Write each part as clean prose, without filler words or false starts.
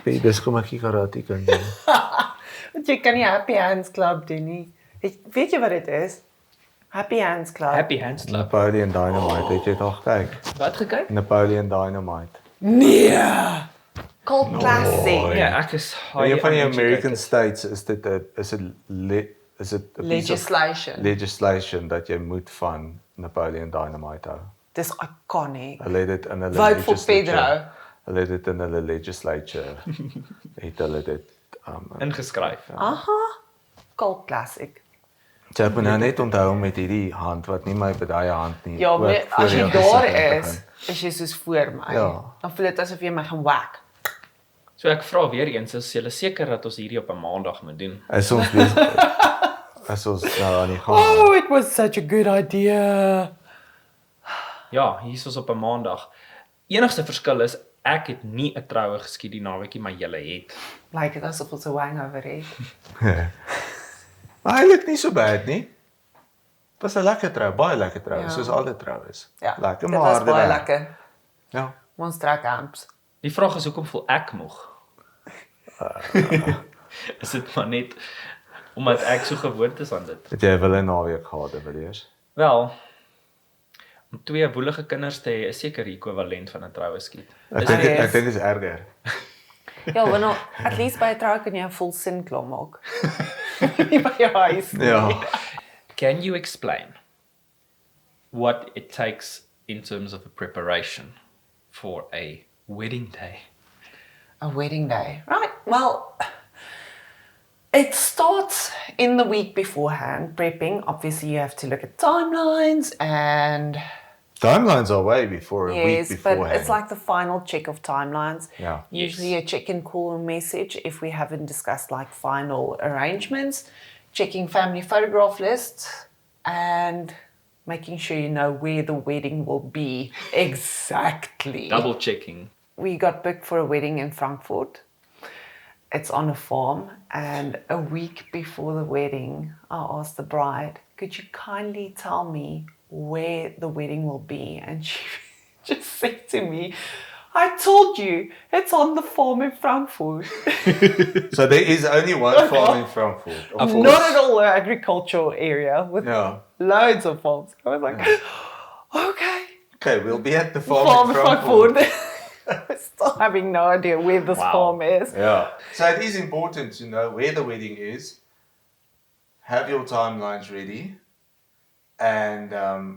Dis kom ek karate kan doen. Want jy kan nie Happy Hands Club doen nie. Weet jy wat dit is? Happy Hands Club. Happy Hands Club. Napoleon Dynamite, het jy toch kyk? Wat gekyk? Napoleon Dynamite. Nee! Cult classic. Ja, ek is In van die American states is dit legislation dat jy moet van Napoleon Dynamite hou. Dis iconic. Hulle het dit in hulle Vote for Pedro. Hulle het dit in hulle legislature het hulle dit ingeskryf. Aha. Cult classic. So ek moet nou net onthou met hierdie hand wat nie my bedaie hand nie. Ja, maar as jy jou daar gesit het is, begin. is jy soos voor my. Ja. Dan voel dit asof jy my gaan whack. So ek vra weer eens, is julle seker dat ons hierdie op 'n maandag moet doen? Is ons besig? Is ons nou aan die gang? Oh, it was such a good idea. Ja, hier is ons op 'n maandag. Enigste verskil is ek het nie 'n troue geskied die naweekie, maar julle het. Lyk dit asof ons 'n hangover het. Maar eintlik nie so bad nie. Dit was 'n lekker trou, baie lekker trou, Ja. soos al die troues. Ja, Lekker dit maar was harde baie werk. lekker. Ja. Ons trek amps. Die vraag is hoekom voel ek moeg? Is dit maar net omdat ek so gewoond is aan dit? Het jy wel 'n naweek gehad, Williers? Wel, om 2 woelige kinders te hê is seker die ekwivalent van 'n troue skiet. Ek Yes. dink dit is erger. Ja, want nou, at least by 'n trou kan jy 'n vol sin klaar maak. Nie by jou huis nie. Ja. Can you explain what it takes in terms of a preparation for a wedding day? A wedding day. Right. Well, it starts in the week beforehand, prepping. Obviously, you have to look at timelines and Timelines are way before a week yes, beforehand. but it's like the final check of timelines. Yeah. Usually a check-in call or message if we haven't discussed like final arrangements, checking family photograph lists, and making sure you know where the wedding will be exactly. Double checking. We got booked for a wedding in Frankfurt. It's on a farm, and a week before the wedding, I asked the bride, could you kindly tell me where the wedding will be? And she just said to me, I told you, it's on the farm in Frankfurt. So there is only one farm in Frankfurt. Of course. Not at all an agricultural area with Yeah. loads of farms. I was like, okay. Okay, we'll be at the farm in Frankfurt. Still having no idea where this Wow. farm is. Yeah. So it is important to know where the wedding is, have your timelines ready, and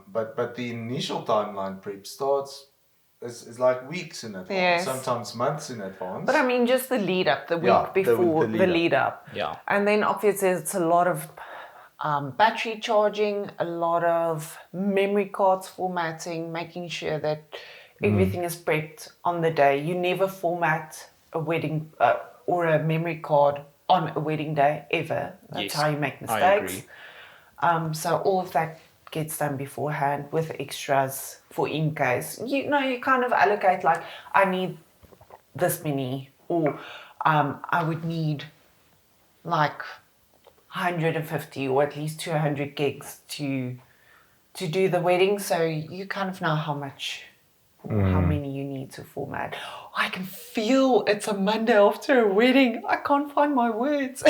but the initial timeline prep starts is like weeks in advance, Yes. sometimes months in advance. But I mean, just the lead up, the week Yeah, the before lead the up. lead up. Yeah. And then obviously it's a lot of battery charging, a lot of memory cards formatting, making sure that everything is prepped on the day. You never format a wedding or a memory card on a wedding day ever. That's Yes, how you make I mistakes. agree. So all of that gets done beforehand with extras for in case. You know, you kind of allocate like, I need this many, or I would need like 150 or at least 200 gigs to do the wedding. So you kind of know how much, or how many you need to format. I can feel it's a Monday after a wedding. I can't find my words.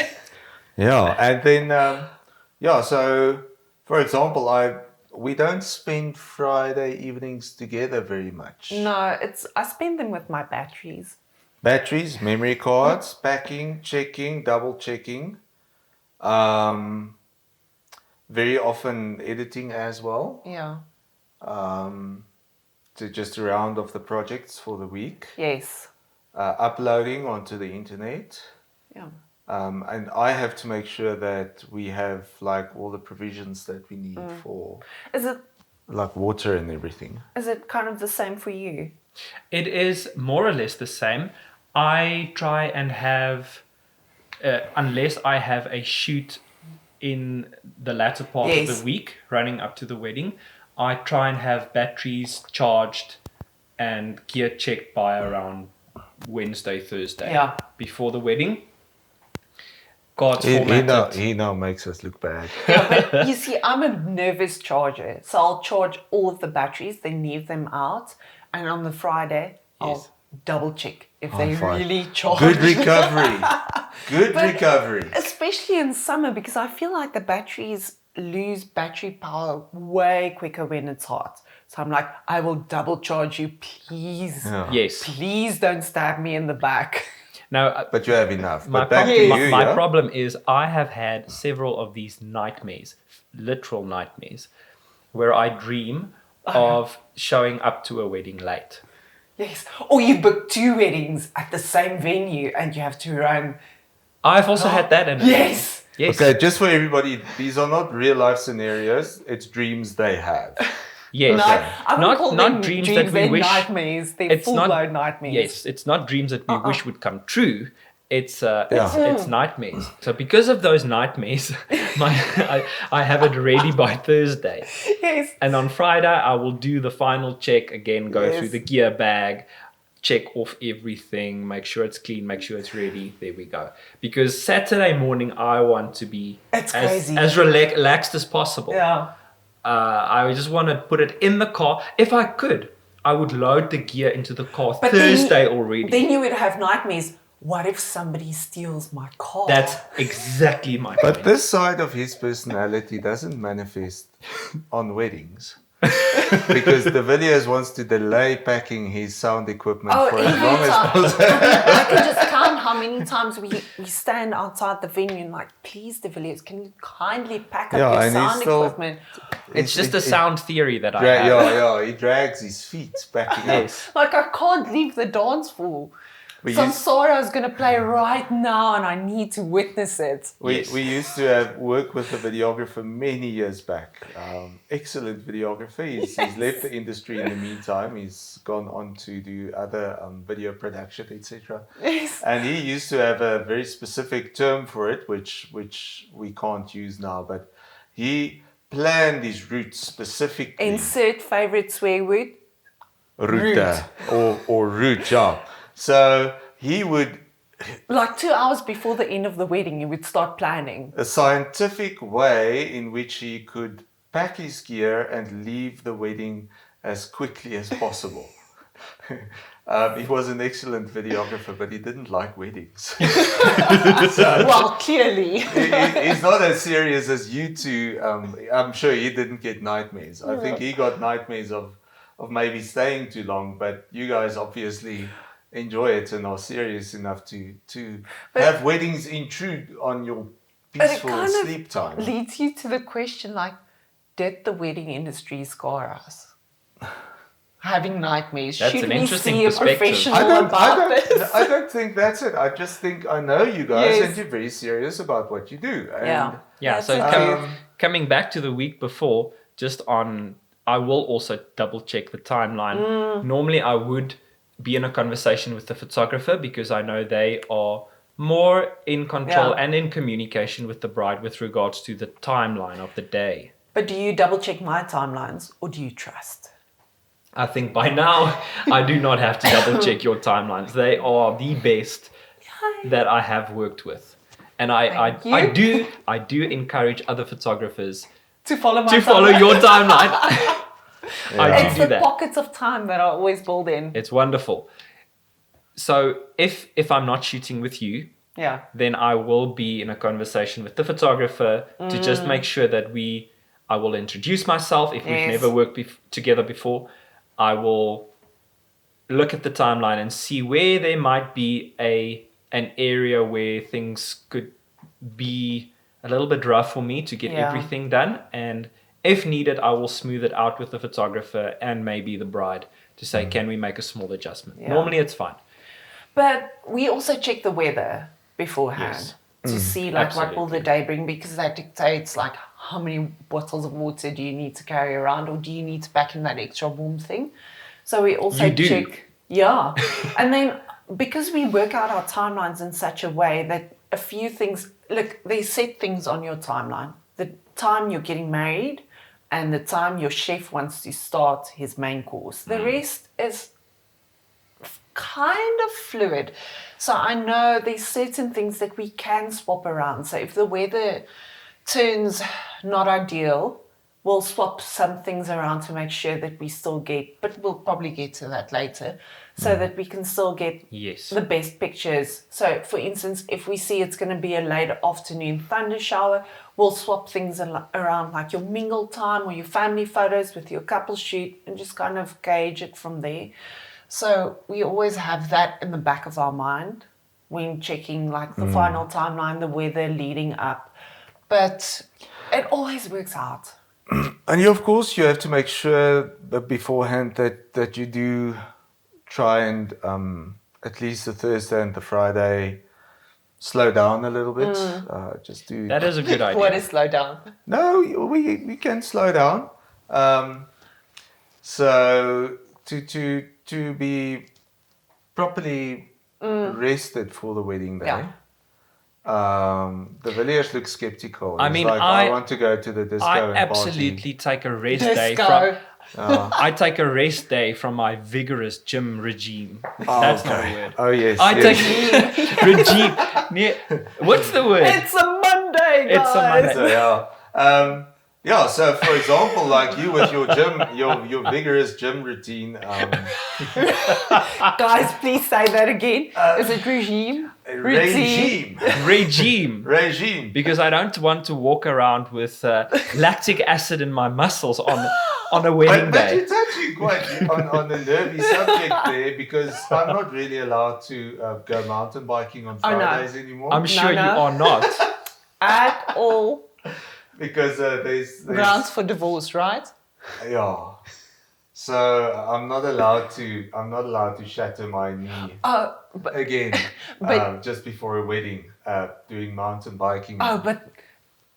Yeah, and then so for example, we don't spend Friday evenings together very much. No, I spend them with my batteries. Batteries, memory cards, packing, checking, double checking. Very often editing as well. Yeah. To just round off the projects for the week. Yes. Uploading onto the internet. Yeah. And I have to make sure that we have like all the provisions that we need for Is it like water and everything. kind of the same for you? It is more or less the same. I try and have, unless I have a shoot in the latter part of Yes. the week running up to the wedding, I try and have batteries charged and gear checked by around Wednesday, Thursday Yeah. before the wedding. Cards He formatted. now makes us look bad. Yeah, but you see, I'm a nervous charger. So I'll charge all of the batteries, then leave them out. And on the Friday, I'll Yes. double check if High they five. really charge. Good recovery. Good But recovery. especially in summer, because I feel like the batteries lose battery power way quicker when it's hot. So I'm like, I will double charge you, please. Yeah. Yes. Please don't stab me in the back. Now, But you have enough. my, But back prob- to my, you, my yeah? problem is I have had several of these nightmares, literal nightmares, where I dream of showing up to a wedding late. Yes. Or you book 2 weddings at the same venue and you have to run. I've also had that. And Yes. Yes. Okay, just for everybody, these are not real life scenarios. It's dreams they have. Yes. I wouldn't call them dreams that we they're wish. nightmares. They're full-blown nightmares. Yes, it's not dreams that we wish would come true. It's Yeah. it's nightmares. So because of those nightmares, I have it ready by Thursday. Yes. And on Friday, I will do the final check again, go Yes. through the gear bag, check off everything, make sure it's clean, make sure it's ready. There we go. Because Saturday morning, I want to be It's crazy. as relaxed as possible. Yeah. I just want to put it in the car. If I could, I would load the gear into the car But then Thursday already. Then you would have nightmares. What if somebody steals my car? That's exactly my But point. this side of his personality doesn't manifest on weddings. Because the videos wants to delay packing his sound equipment for as long as possible. I can just count how many times we stand outside the venue and like, please, De Villiers, can you kindly pack up Yeah, your and he's sound still- equipment? It's just a sound theory that I Dra- have. yeah, he drags his feet backing up. Yes. Like, I can't leave the dance floor. We Some used- Sarah is going to play right now and I need to witness it. We used to have work with a videographer many years back. Excellent videographer. He's left the industry in the meantime. He's gone on to do other video production, etc. Yes. And he used to have a very specific term for it, which we can't use now. But he planned his routes specifically. Insert favorite swear word. Route or route, yeah. So he would Like 2 hours before the end of the wedding, you would start planning. a scientific way in which he could pack his gear and leave the wedding as quickly as possible. He was an excellent videographer, but he didn't like weddings. Well, clearly. He's not as serious as you two. I'm sure he didn't get nightmares. I think he got nightmares of maybe staying too long, but you guys obviously enjoy it and are serious enough to have weddings intrude on your But it peaceful kind sleep of time. leads you to the question like, did the wedding industry scar us? Having nightmares. That's Should an we interesting see a perspective. professional about this? I don't think that's it. I just think I know you guys Yes. and you're very serious about what you do. And Yeah. Yeah, That's so okay. coming back to the week before, just on, I will also double check the timeline. Normally, I would be in a conversation with the photographer because I know they are more in control Yeah. and in communication with the bride with regards to the timeline of the day. But do you double check my timelines or do you trust? I think by now I do not have to double check your timelines. They are the best that I have worked with. And Thank I do encourage other photographers To follow my to follow timeline. your timeline. I It's do the that. pockets of time that I always build in. It's wonderful. So if I'm not shooting with you, Yeah. then I will be in a conversation with the photographer to just make sure that I will introduce myself if we've Yes. never worked together before. I will look at the timeline and see where there might be an area where things could be a little bit rough for me to get Yeah. everything done. And if needed, I will smooth it out with the photographer and maybe the bride to say, can we make a small adjustment? Yeah. Normally it's fine. But we also check the weather beforehand to see like what will the absolutely. day bring, because that dictates like how many bottles of water do you need to carry around, or do you need to pack in that extra warm thing. So we also You do. check. Yeah. And then because we work out our timelines in such a way that a few things, look, they set things on your timeline. The time you're getting married and the time your chef wants to start his main course. The rest is kind of fluid. So I know there's certain things that we can swap around. So if the weather turns not ideal, we'll swap some things around to make sure that we still get, but we'll probably get to that later, so that we can still get Yes. the best pictures. So, for instance, if we see it's going to be a late afternoon thunder shower, we'll swap things around, like your mingle time or your family photos with your couple shoot, and just kind of gauge it from there. So we always have that in the back of our mind when checking like the final timeline, the weather leading up. But it always works out. And of course, you have to make sure that beforehand that you do try and at least the Thursday and the Friday slow down a little bit. Just do. That is a good idea. What is slow down? No, we can slow down. So to be properly rested for the wedding day. Yeah. The Villiers look skeptical. I He's mean, like, I want to go to the disco I and absolutely take a rest day Disco. from. I take a rest day from my vigorous gym regime. That's not a word. Oh yes. I yes. take regime. What's the word? It's a Monday, guys. It's a Monday. So yeah. So for example, like you with your gym, your vigorous gym routine. Guys, please say that again. Is it regime? Regime. Because I don't want to walk around with lactic acid in my muscles on a wedding But day. it's actually quite on a nervy subject there, because I'm not really allowed to go mountain biking on Oh, no. Fridays anymore. I'm sure no. you are not. At all. Because there's Grounds for divorce, right? yeah. So I'm not allowed to shatter my knee Oh, but again but- just before a wedding doing mountain biking. but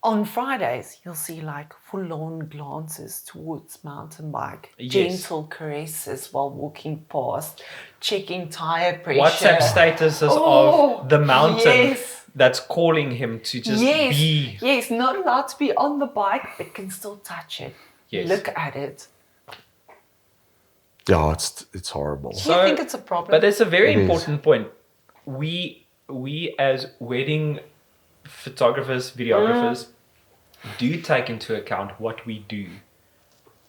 on Fridays you'll see like full-on glances towards mountain bike, Yes. gentle caresses while walking past, checking tire pressure. WhatsApp statuses Oh, of the mountain yes. that's calling him to just Yes, be. yes, not allowed to be on the bike, but can still touch it. Yes. Look at it. Yeah, it's horrible. Do you think it's a problem? But it's a very It is. important point. We as wedding photographers, videographers, do take into account what we do,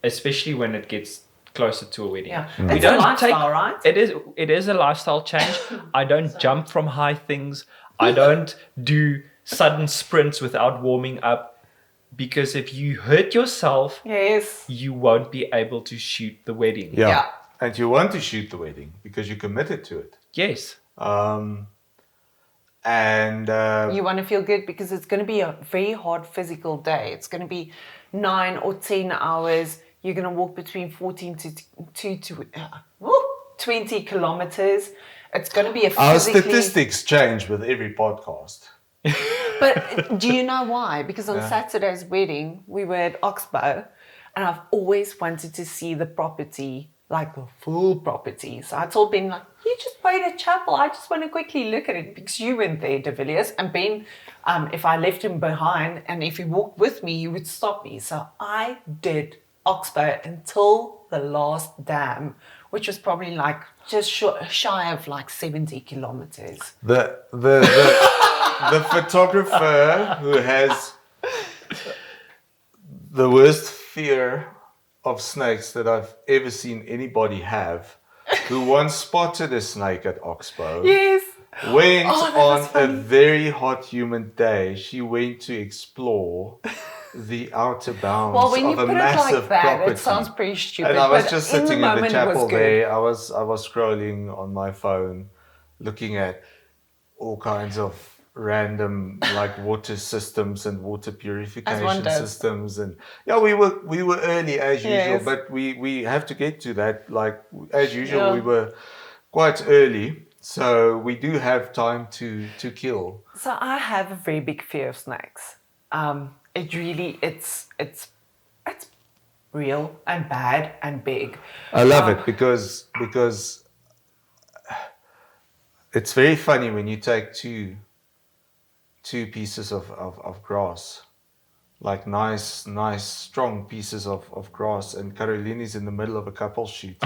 especially when it gets closer to a wedding. Yeah. We It's a lifestyle, right? It is a lifestyle change. I don't jump from high things. I don't do sudden sprints without warming up, because if you hurt yourself, Yes. you won't be able to shoot the wedding. Yeah. Yeah. And you want to shoot the wedding because you're committed to it. Yes. And You want to feel good because it's going to be a very hard physical day. It's going to be 9 or 10 hours. You're going to walk between 14 to 20 kilometers. It's going to be a our physically... statistics change with every podcast. But do you know why? Because on Saturday's wedding, we were at Oxbow, and I've always wanted to see the property, like the full property. So I told Ben, like, you just paid a chapel. I just want to quickly look at it because you went there, De Villiers. And Ben, if I left him behind and if he walked with me, he would stop me. So I did Oxbow until the last dam, which was probably like just shy of like 70 kilometers. The photographer who has the worst fear of snakes that I've ever seen anybody have, who once spotted a snake at Oxbow, Yes. went Oh, that on was a funny. very hot humid day. She went to explore the outer bounds Well, when you of a put it massive like that, property. it sounds pretty stupid. And I was but just in sitting in the moment, it chapel was good. there. I was scrolling on my phone, looking at all kinds of random like water systems and water purification does. systems, and yeah, we were early as usual, Yes. but we have to get to that. Like as usual, Yeah. we were quite early, so we do have time to kill. So I have a very big fear of snakes. It really, it's real and bad and big. I love it because it's very funny when you take two pieces of grass, like nice strong pieces of grass, and Caroline is in the middle of a couple shoot,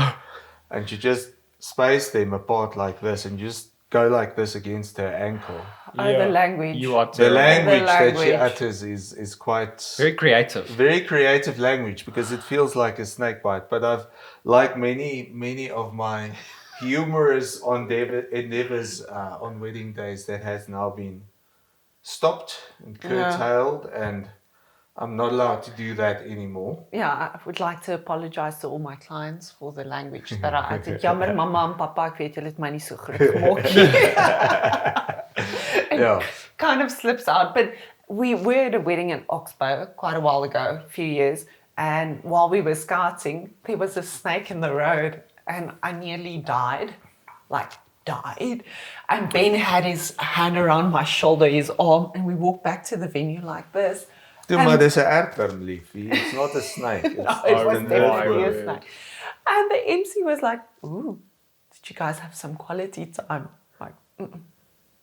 and you just space them apart like this and you just go like this against her ankle. Oh, the language. You are The terrible. language that she language. utters is quite Very creative. very creative language because it feels like a snake bite. But I've, like many of my humorous endeavors on wedding days, that has now been stopped and curtailed, and I'm not allowed to do that anymore. Yeah, I would like to apologize to all my clients for the language that I did. Jammer, mama en papa, ek weet julle het my nie so groot gemaak nie. Yeah. Kind of slips out. But we were at a wedding in Oxbow quite a while ago, a few years, and while we were scouting, there was a snake in the road, and I nearly died. Like, died. And Ben had his hand around my shoulder, his arm, and we walked back to the venue like this. Toe, maar dis 'n aardworm, liefie. It's not a snake. It's No, it was an definitely a aardworm. snake. And the MC was like, ooh, did you guys have some quality time? Like,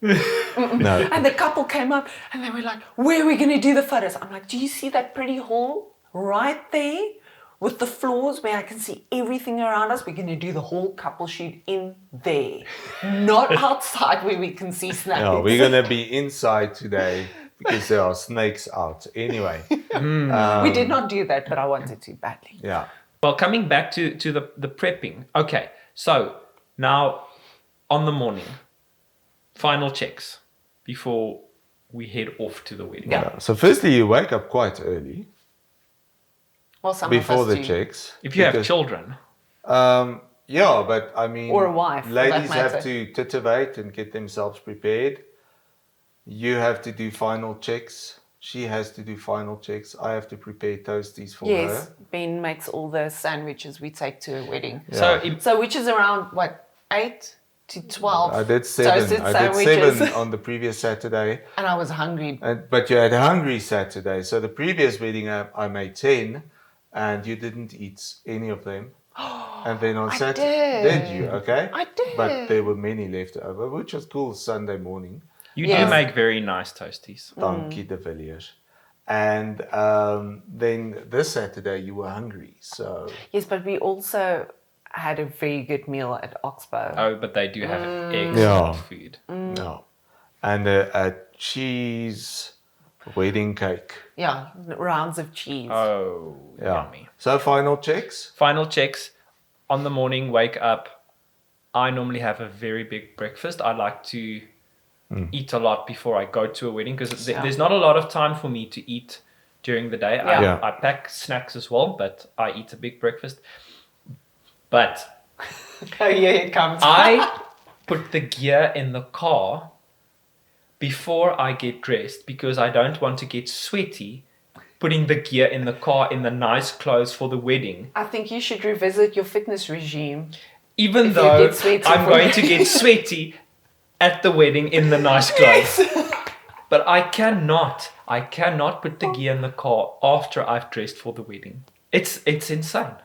No. and the couple came up and they were like, where are we going to do the photos? I'm like, do you see that pretty hall right there with the floors where I can see everything around us? We're going to do the whole couple shoot in there, not outside where we can see snakes. No, we're going to be inside today because there are snakes out. Anyway. We did not do that, but I wanted to badly. Yeah. Well, coming back to the prepping. Okay, so now on the morning, final checks before we head off to the wedding. Yeah. So firstly, you wake up quite early Well, some before of us the do. checks. If you have because- children, Yeah, but I mean, Or a wife, for that ladies have matter. to titivate and get themselves prepared. You have to do final checks. She has to do final checks. I have to prepare toasties for Yes, her. Ben makes all the sandwiches we take to a wedding. so Yeah. if, So which is around, what, 8 to 12 I did 7. toasted I did sandwiches. 7 on the previous Saturday. And I was hungry. But you had a hungry Saturday. So the previous wedding I made 10 and you didn't eat any of them. And then on I Saturday, did. you? Okay. I did. But there were many left over, which was cool Sunday morning. you Yes. do make very nice toasties. Dankie de Villiers. And then this Saturday you were hungry. So Yes, but we also had a very good meal at Oxbow. Oh, but they do have excellent Yeah. food. no. And a cheese wedding cake. Yeah, rounds of cheese. Oh, Yeah. yummy. So final checks. Final checks on the morning, wake up. I normally have a very big breakfast. I like to eat a lot before I go to a wedding because there's not a lot of time for me to eat during the day. Yeah. Yeah. I pack snacks as well, but I eat a big breakfast. But Oh, yeah, it comes. I put the gear in the car before I get dressed because I don't want to get sweaty putting the gear in the car in the nice clothes for the wedding. I think you should revisit your fitness regime. Even If you though get sweaty I'm for going the- to get sweaty at the wedding in the nice clothes. But I cannot put the gear in the car after I've dressed for the wedding. It's insane.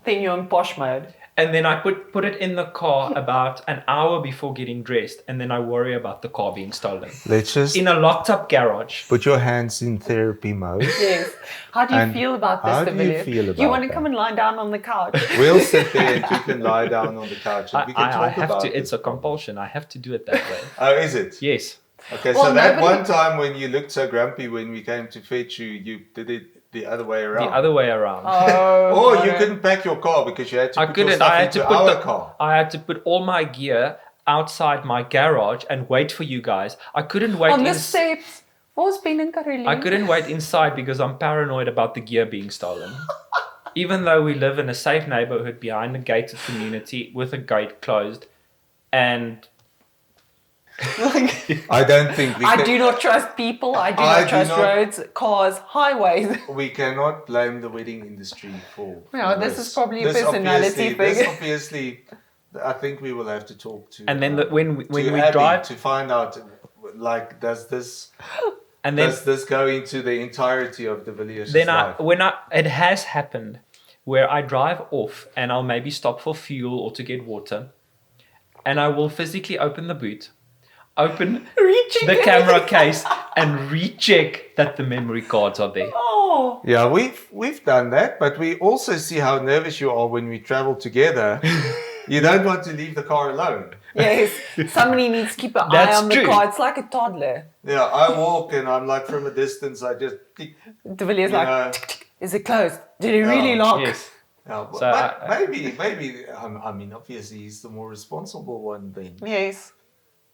Then you're in posh mode. And then I put it in the car about an hour before getting dressed, and then I worry about the car being stolen. Let's just In a locked up garage. put your hands in therapy mode. Yes. How do you And feel about this, how do you Davilius? feel about You want to that? come and lie down on the couch? We'll sit there and you can lie down on the couch and we can I talk have about to. it. It's a compulsion. I have to do it that way. Oh, is it? Yes. Okay, Well, so that nobody- one time when you looked so grumpy when we came to fetch you, you did it the other way The around. other way around. Oh, Or you okay. couldn't pack your car because you had to I put your couldn't. stuff I had into to put our the car. I had to put all my gear outside my garage and wait for you guys. I couldn't wait On the in- steps. Waar's Ben en Caroline? I couldn't wait inside because I'm paranoid about the gear being stolen. Even though we live in a safe neighborhood behind a gated community with a gate closed, and I don't think we I can, do not trust people. I do I not do trust not- roads, cars, highways. we cannot blame the wedding industry for Yeah, for this is probably a personality obviously- thing. This obviously, I think we will have to talk to. and then when we to Abby drive, to find out, like, does this and then go into the entirety of the Villiers' then life? it has happened where I drive off and I'll maybe stop for fuel or to get water, and I will physically open the boot, open Recheck the camera everything. case, and recheck that the memory cards are there. Oh, Yeah, we've done that, but we also see how nervous you are when we travel together, You don't want to leave the car alone. Yes, somebody needs to keep an eye That's on the true. car. It's like a toddler. Yeah, I walk and I'm like from a distance, I just tick, De Villiers you like, know. tick, tick. Is it closed? Did it really lock? Yes. Yeah, but, So maybe. I mean, obviously, he's the more responsible one then. Yes.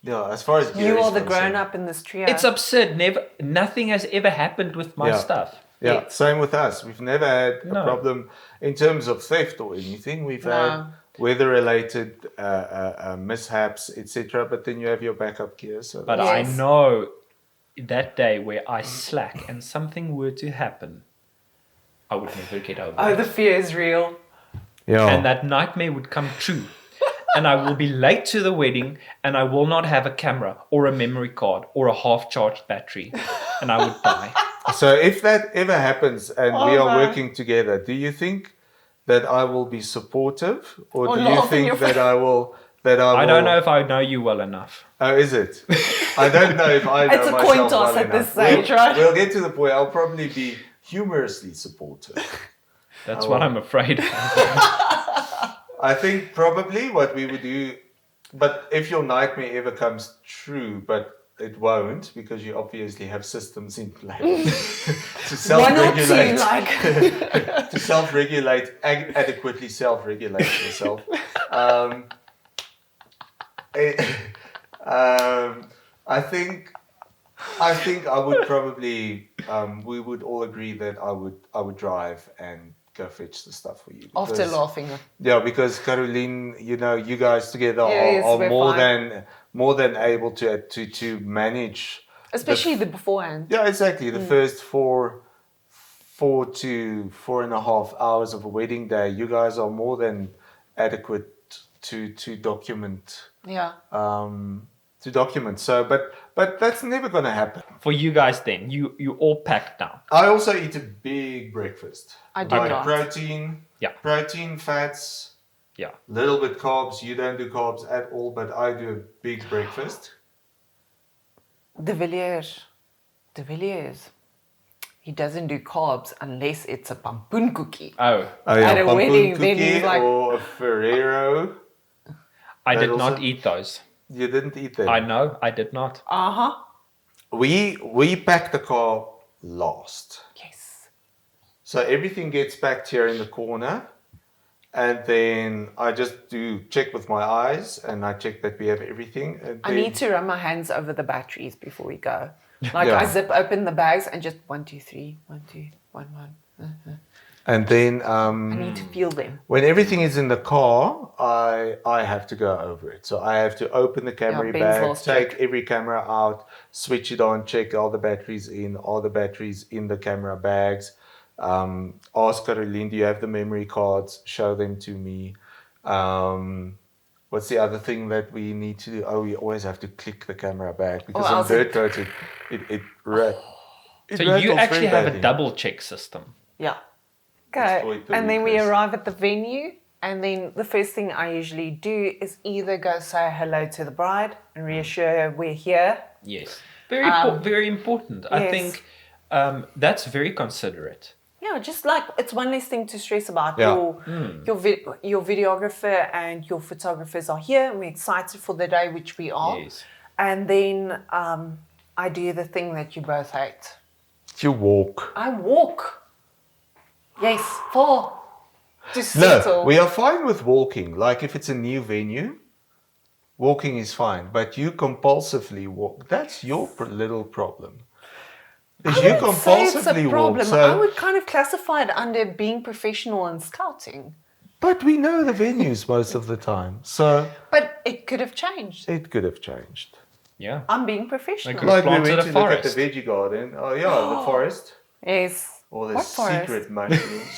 Yeah, as far as You Gary's are the concerned. grown up in this trio. It's absurd. Nothing has ever happened with my Yeah. stuff. Yeah, Yes. same with us. We've never had No. a problem in terms of theft or anything. We've No. had weather-related mishaps, etc. But then you have your backup gear. So But that's- I Yes. know that day where I slack and something were to happen, I would never get over Oh, it. the fear is real. yeah. And that nightmare would come true. And I will be late to the wedding and I will not have a camera or a memory card or a half-charged battery. And I would die. So if that ever happens and we Oh, are no. working together, do you think that I will be supportive, or Or do you laugh in your think that I will? That I will. I don't know if I know you well enough. Oh, is it? I don't know if I know It's a myself coin toss well at this enough. stage, right? We'll get to the point. I'll probably be humorously supportive. That's Oh, what well. I'm afraid of. I think probably what we would do, but if your nightmare ever comes true, but it won't because you obviously have systems in place to One or two, self-regulate, like. to self-regulate, adequately self-regulate yourself. it- I think I would probably we would all agree that I would drive and go fetch the stuff for you. After because- laughing. Yeah, because Caroline, you guys together Yes, are we're more than able to manage. Especially the beforehand. Yeah, exactly. The first 4 to 4.5 hours of a wedding day, you guys are more than adequate to document. Yeah. So, but that's never going to happen. For you guys then, you all packed now. I also eat a big breakfast. I do like not. protein. Yeah. Protein, fats. Yeah. Little bit carbs. You don't do carbs at all, but I do a big breakfast. De Villiers. He doesn't do carbs unless it's a pampoen cookie. Oh, At a pumpkin wedding, then cookie he's like- or a Ferrero. I That did also- not eat those. You didn't eat them. I know, I did not. Uh-huh. We pack the car last, Yes. so everything gets packed here in the corner, and then I just do check with my eyes, and I check that we have everything. And I then- need to run my hands over the batteries before we go. Like Yeah. I zip open the bags and just 1, 2, 3, 1, 2, 1, 1. And then I need to feel them. when everything is in the car, I have to go over it. So I have to open the camera Ben's bag, last take check. every camera out, switch it on, check all the batteries in, all the batteries in the camera bags. Ask Caroline, do you have the memory cards? Show them to me. What's the other thing that we need to do? Oh, we always have to click the camera back because on else dirt roads it So you rattles actually very have a badly. double check system. Yeah. Destroyed Okay. the And then we weakness. arrive at the venue. And then the first thing I usually do is either go say hello to the bride and reassure her we're here. Yes. Very, very important. I yes. think that's very considerate. Yeah, just like it's one less thing to stress about. Yeah. Your videographer and your photographers are here, and we're excited for the day, which we are. Yes. And then I do the thing that you both hate. You walk. I walk. Yes, to No, settle. we are fine with walking. Like if it's a new venue, walking is fine. But you compulsively walk. That's your little problem. Is you I wouldn't say it's a compulsively walk. problem. I So, would kind of classify it under being professional and scouting. but we know the venues most of the time. So But it could have changed. it could have changed. Yeah. I'm being professional. Could have Like we planted went a to look at the forest. veggie garden. Oh yeah, the forest. Yes. All the What forest? secret mushrooms.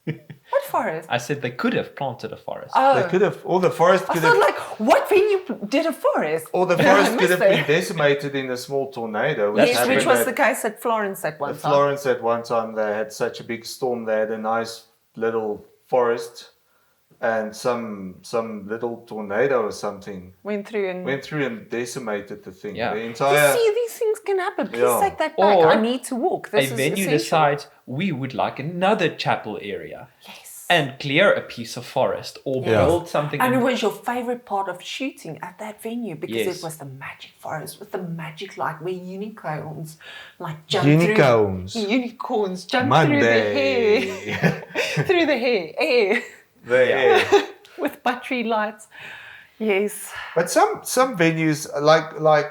What forest? I said they could have planted a forest. Oh, They could have, or the forest I could thought have, like, what venue did a forest? or the I forest could missed have it. been decimated in a small tornado. Which Yes, happened which was at- the case at Florence at one At time. Florence at one time, they had such a big storm. They had a nice little forest, and some little tornado or something Went through and went through and decimated the thing. Yeah. The you entire. see, these things can happen. Please Yeah. take that back. Or I need to walk. This a is venue essential. decides we would like another chapel area. Yes. and clear a piece of forest or Yeah. build something. And in- it was your favorite part of shooting at that venue because Yes. it was the magic forest with the magic light where unicorns Unicorns. Unicorns jump Monday. through the hair There. with battery lights. Yes. But some venues, like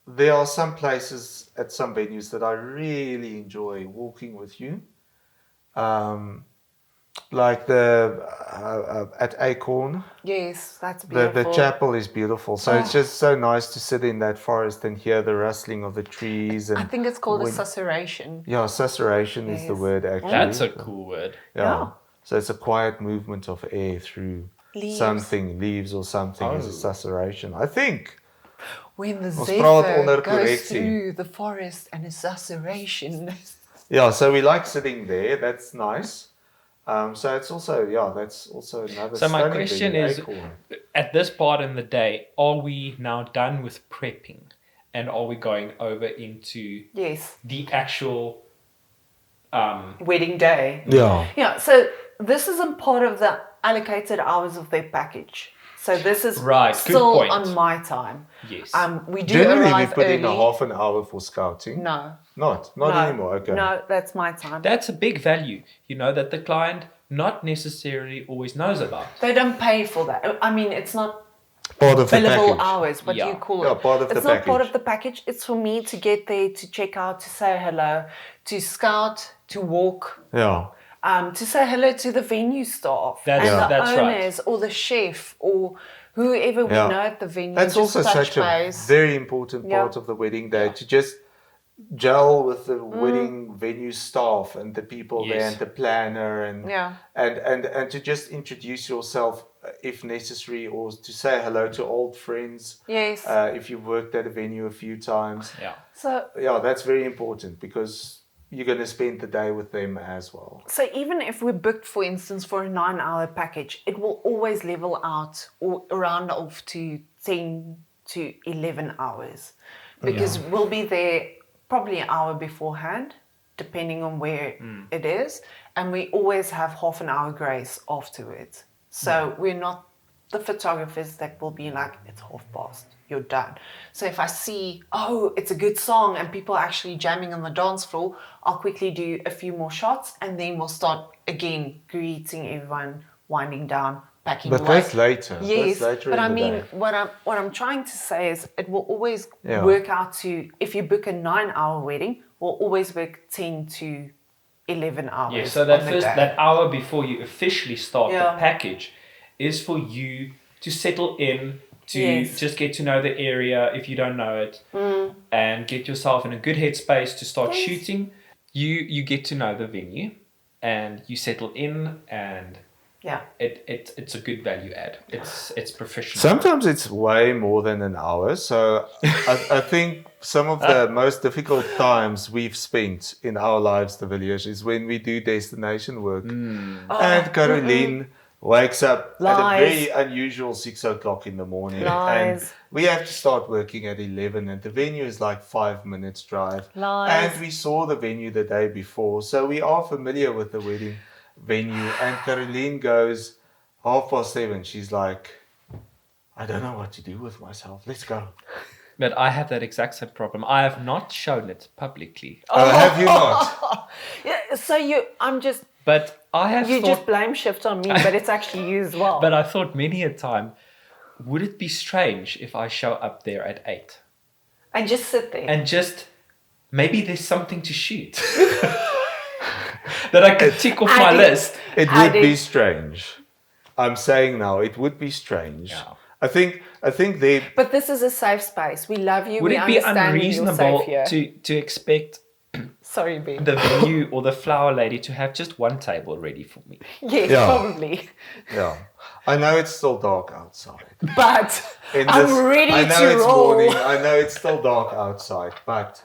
there are some places at some venues that I really enjoy walking with you. Like the at Acorn, Yes, that's the beautiful. chapel is beautiful. So it's just so nice to sit in that forest and hear the rustling of the trees. And I think it's called a when- susurration. Yeah, susurration is the Yes. word actually. That's a cool word. Yeah. So it's a quiet movement of air through Leaves. something, leaves or something is a Oh. susurration. I think. When the Ons praat zephyr onder goes korreksie. through the forest and a susurration. Yeah, so we like sitting there. That's nice. So it's also, that's also another. So my stunning question venue, is, Acorn. at this part in the day, are we now done with prepping, and are we going over into Yes. the actual? Wedding day. Yeah. Yeah, so this isn't part of the allocated hours of their package. So this is Right, good still point. on my time. Yes. We do Generally, we arrive put early. in a half an hour for scouting. No. Not no, anymore. Okay. No, that's my time. That's a big value, that the client not necessarily always knows about. They don't pay for that. I mean, it's not Part of the billable package. hours. What do you Yeah. call it? Yeah, part of it's the not part package. of the package. It's for me to get there, to check out, to say hello, to scout, to walk. Yeah. To say hello to the venue staff That's- and the that's right. owners or the chef or whoever we Yeah. know at the venue. That's just also touch such a base. very important Yeah. part of the wedding day, to just gel with the wedding venue staff and the people there Yes. and the planner and Yeah. and to just introduce yourself if necessary, or to say hello to old friends Yes. if you've worked at a venue a few times. Yeah. So That's very important because you're going to spend the day with them as well. So even if we're booked, for instance, for a 9-hour package, it will always level out or round off to 10 to 11 hours because we'll be there probably an hour beforehand, depending on where it is, and we always have half an hour grace afterwards. So we're not the photographers that will be like, it's past, you're done. So if I see, it's a good song and people are actually jamming on the dance floor, I'll quickly do a few more shots and then we'll start again greeting everyone, winding down, packing But away. that's later. Yes, That's later but in I the mean, day. what I'm trying to say is it will always Yeah. work out to, if you book a 9-hour wedding, we'll always work 10 to 11 hours. Yeah, so that on the first day. that hour before you officially start Yeah. the package is for you to settle in, to Yes. just get to know the area if you don't know it, and get yourself in a good headspace to start Yes. shooting. You get to know the venue, and you settle in, and Yeah. it's a good value add. It's professional. Sometimes it's way more than an hour. So I think some of the most difficult times we've spent in our lives, the Villiers, is when we do destination work. And Caroline wakes up at a Lies. very unusual 6 o'clock in the morning. And Lies. we have to start working at 11 and the venue is like 5 minutes drive. Lies. And we saw the venue the day before. So we are familiar with the wedding venue. And Caroline goes 7:30. She's like, I don't know what to do with myself. Let's go. But I have that exact same problem. I have not shown it publicly, Have you not? Yeah, so but I have you thought. just blame shift on me, but it's actually you as well. But I thought many a time, would it be strange if I show up there at 8 and just sit there. and just maybe there's something to shoot that I could tick off my list? It I would be did- strange. I'm saying now, it would be strange. Yeah. I think they. But this is a safe space. We love you. Would we it be understand you're unreasonable safe here. to expect Sorry, Ben. the venue or the flower lady to have just one table ready for me? Yes, Yeah. probably. Yeah, I know it's still dark outside. But In I'm this- ready I know to it's roll. morning. I know it's still dark outside, but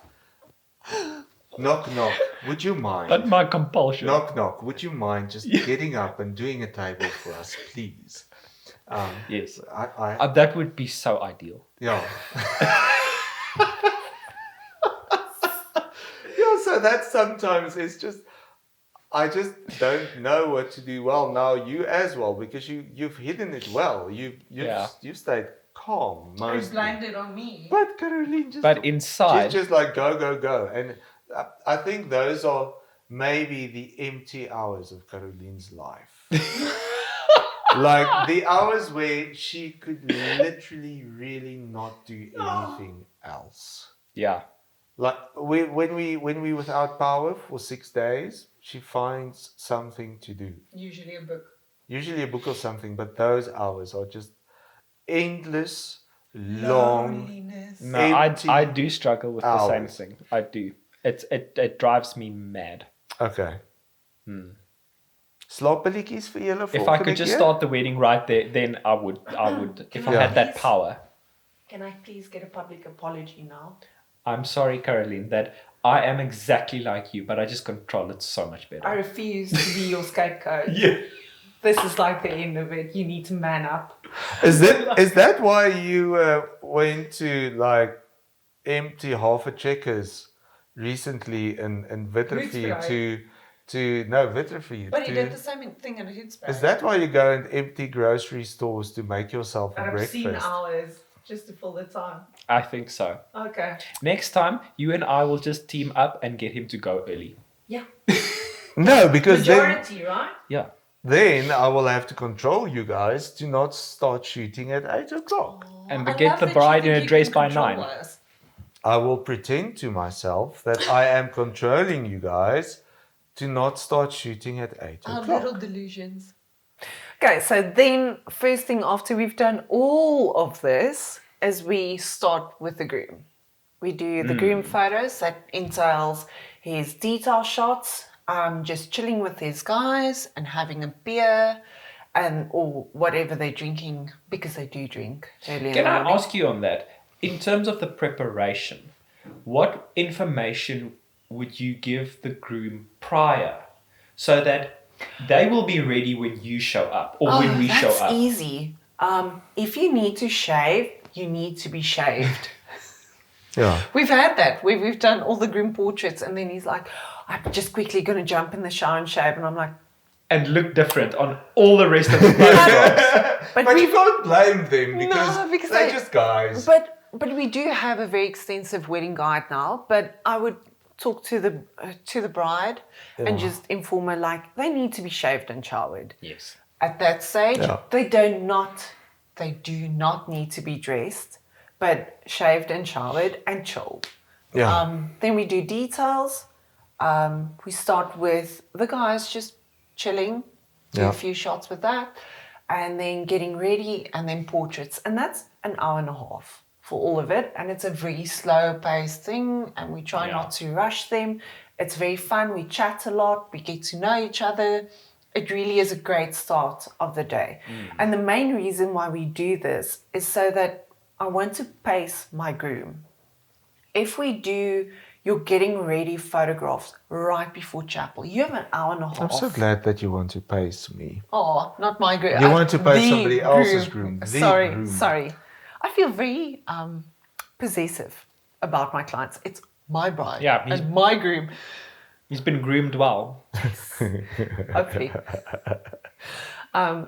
knock knock. Would you mind? At my compulsion. Knock knock. Would you mind just getting up and doing a table for us, please? Yes. I That would be so ideal. yeah. Yeah, so that sometimes is just I just don't know what to do well. Now you as well, because you've hidden it well. You've stayed calm And mostly. blamed it on me. But Caroline just But inside, she's just like go, and I think those are maybe the empty hours of Caroline's life. Like the hours where she could literally really not do anything else. yeah. Like when we without power for 6 days, she finds something to do. Usually a book. Usually a book or something, but those hours are just endless, long, Loneliness. No, empty I do struggle with the same hours. thing. I do. It drives me mad. Okay. Slaappelletjies vir julle If I volgende could just keer? start the wedding right there, then I would. If I Yeah. had that power. Can I please get a public apology now? I'm sorry, Caroline, that I am exactly like you, but I just control it so much I better. refuse to be your scapegoat. Yeah. This is like the end of it. You need to man up. Is that why you went to like empty half a checkers recently in Videography Hoedspray. to no Videography? But he did the same thing in Hoedspray. Is that why you go and empty grocery stores to make yourself a An obscene breakfast? hours just to fill the time. I think so. Okay. Next time, you and I will just team up and get him to go early. Yeah. No, because Majority, right? Yeah. then I will have to control you guys to not start shooting at 8 o'clock. And I we get love the that bride you in think a you dress can by control 9. us. I will pretend to myself that I am controlling you guys to not start shooting at 8 Our o'clock. little delusions. Okay, so then first thing after we've done all of this is we start with the groom. We do the groom photos that entails his detail shots, just chilling with his guys and having a beer and or whatever they're drinking because they do drink early in Can the I morning. ask you on that? In terms of the preparation, what information would you give the groom prior so that they will be ready when you show up or when we show that's up? easy. If you need to shave, you need to be shaved. Yeah. We've had that. We've done all the groom portraits, and then he's like, I'm just quickly going to jump in the shower and shave. And I'm like, And look different on all the rest of the photographs. But you can't blame them because, No, because they're they- just guys. but we do have a very extensive wedding guide now. But I would talk to the bride and just inform her like they need to be shaved and showered. Yes. At that stage, Yeah. they do not need to be dressed, but shaved and showered and chilled. Yeah. Then we do details. We start with the guys just chilling, do Yeah. a few shots with that, and then getting ready, and then portraits. And that's an hour and a half for all of it. And it's a very slow paced thing, and we try not to rush them. It's very fun. We chat a lot. We get to know each other. It really is a great start of the day. And the main reason why we do this is so that I want to pace my groom. If we do your getting ready photographs right before chapel, you have an hour and a half. I'm so glad that you want to pace me. Oh, not my groom. You want to pace The somebody else's groom. The Sorry, groom. sorry. I feel very possessive about my clients. It's my bride Yeah, he's- and my groom. He's been groomed well. Hopefully.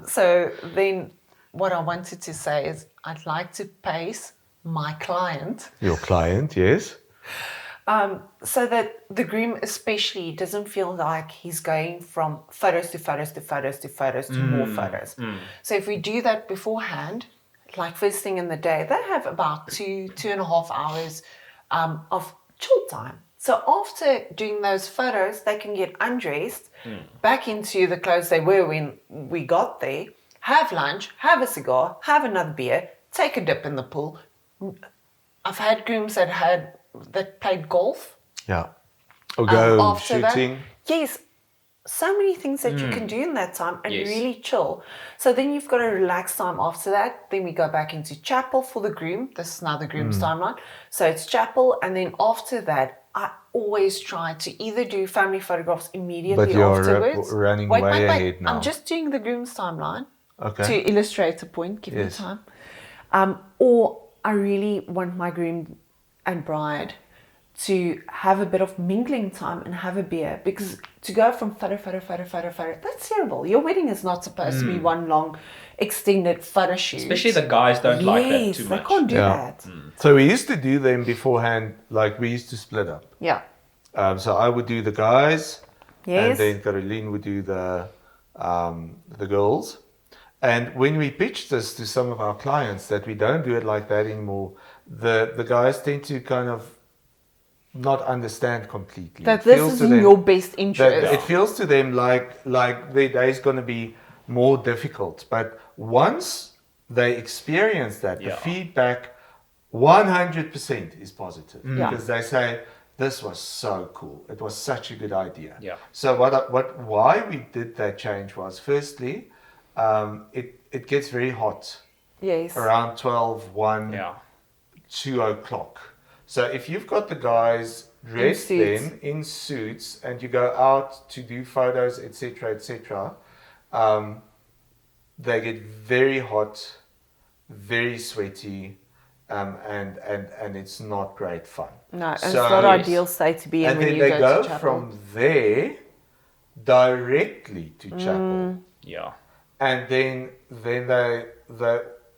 So then what I wanted to say is I'd like to pace my client Your client, yes? so that the groom especially doesn't feel like he's going from photos to photos to photos to photos to more photos. So if we do that beforehand, like first thing in the day, they have about 2.5 hours of chill time. So after doing those photos, they can get undressed, back into the clothes they were when we got there, have lunch, have a cigar, have another beer, take a dip in the pool. I've had grooms that played golf. Yeah. Or go after shooting. That. Yes, so many things that you can do in that time and Yes. really chill. So then you've got a relaxed time after that. Then we go back into chapel for the groom. This is now the groom's timeline. So it's chapel, and then after that, I always try to either do family photographs immediately But you're afterwards. running way ahead now. I'm just doing the groom's timeline Okay. to illustrate a point. Give Yes. me time. Or I really want my groom and bride to have a bit of mingling time and have a beer, because to go from photo, that's terrible. Your wedding is not supposed to be one long extended photo shoot. Especially the guys don't like that too Yes, much. they can't do that. So we used to do them beforehand, like we used to split up. Yeah. So I would do the guys, Yes. and then Caroline would do the girls. And when we pitched this to some of our clients that we don't do it like that anymore, the guys tend to kind of not understand completely. That It this feels is to in them your best that interest. it feels to them like their day is going to be more difficult. But once they experience that, the Yeah. feedback 100% is positive, Yeah. because they say, this was so cool. It was such a good idea. Yeah. So why we did that change was, firstly, it gets very hot Yes. around 12, 1, Yeah. 2 o'clock. So if you've got the guys dressed suits. then in suits and you go out to do photos, etc., they get very hot, very sweaty, and it's not great fun. No, and So- it's not ideal state to be in And when then you they go go to chapel. from there directly to chapel. Yeah. And then they're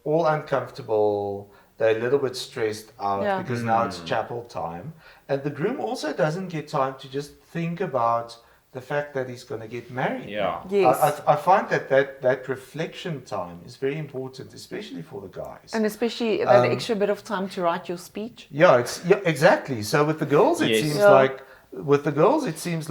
all uncomfortable. They're a little bit stressed out Yeah. because now it's chapel time, and the groom also doesn't get time to just think about the fact that he's going to get married. Yeah. Yes. I find that reflection time is very important, especially for the guys. And especially that extra bit of time to write your speech. Yeah, exactly. So with the girls, it Yes. seems Yeah.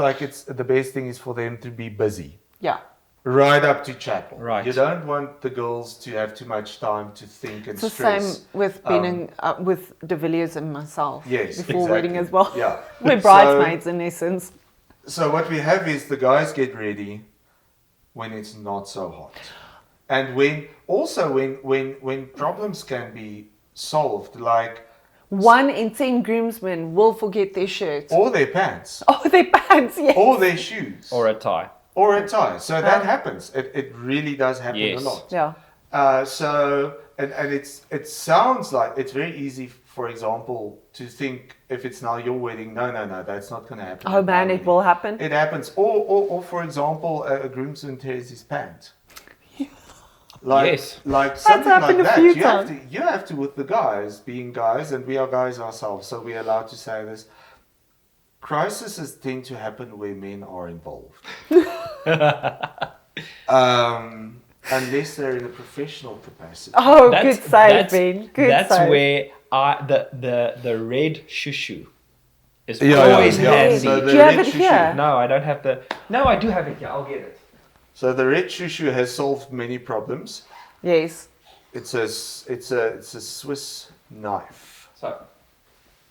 like it's the best thing is for them to be busy. Yeah. Right up to chapel. Right. You don't want the girls to have too much time to think and It's the stress. same with being with De Villiers and myself. Yes, Before exactly. wedding as well. Yeah. We're So- bridesmaids in essence. So what we have is the guys get ready when it's not so hot, and when problems can be solved, like 1 in 10 groomsmen will forget their shirt. or their pants, Oh, their pants, yes. or their shoes, Or a tie. or a tie. So that happens. It really does happen Yes. a lot. Yeah. So it sounds like it's very easy, for example, to think if it's now your wedding, no, that's not going to happen. Oh at my man, it wedding. will happen. It happens. Or for example, a groomsman tears his pant. Yes. Like something like happened a that. few You have to, with the guys, being guys, and we are guys ourselves, so we're allowed to say this. Crises tend to happen where men are involved. Unless they're in a professional capacity. Oh, good save, Ben. Good That's save. where the red shushu is Yeah, always yeah. handy. So the Do you have red it shushu- here? No, I don't have the. No, I do have it here. I'll get it. So the red shushu has solved many problems. Yes. It's a Swiss knife. So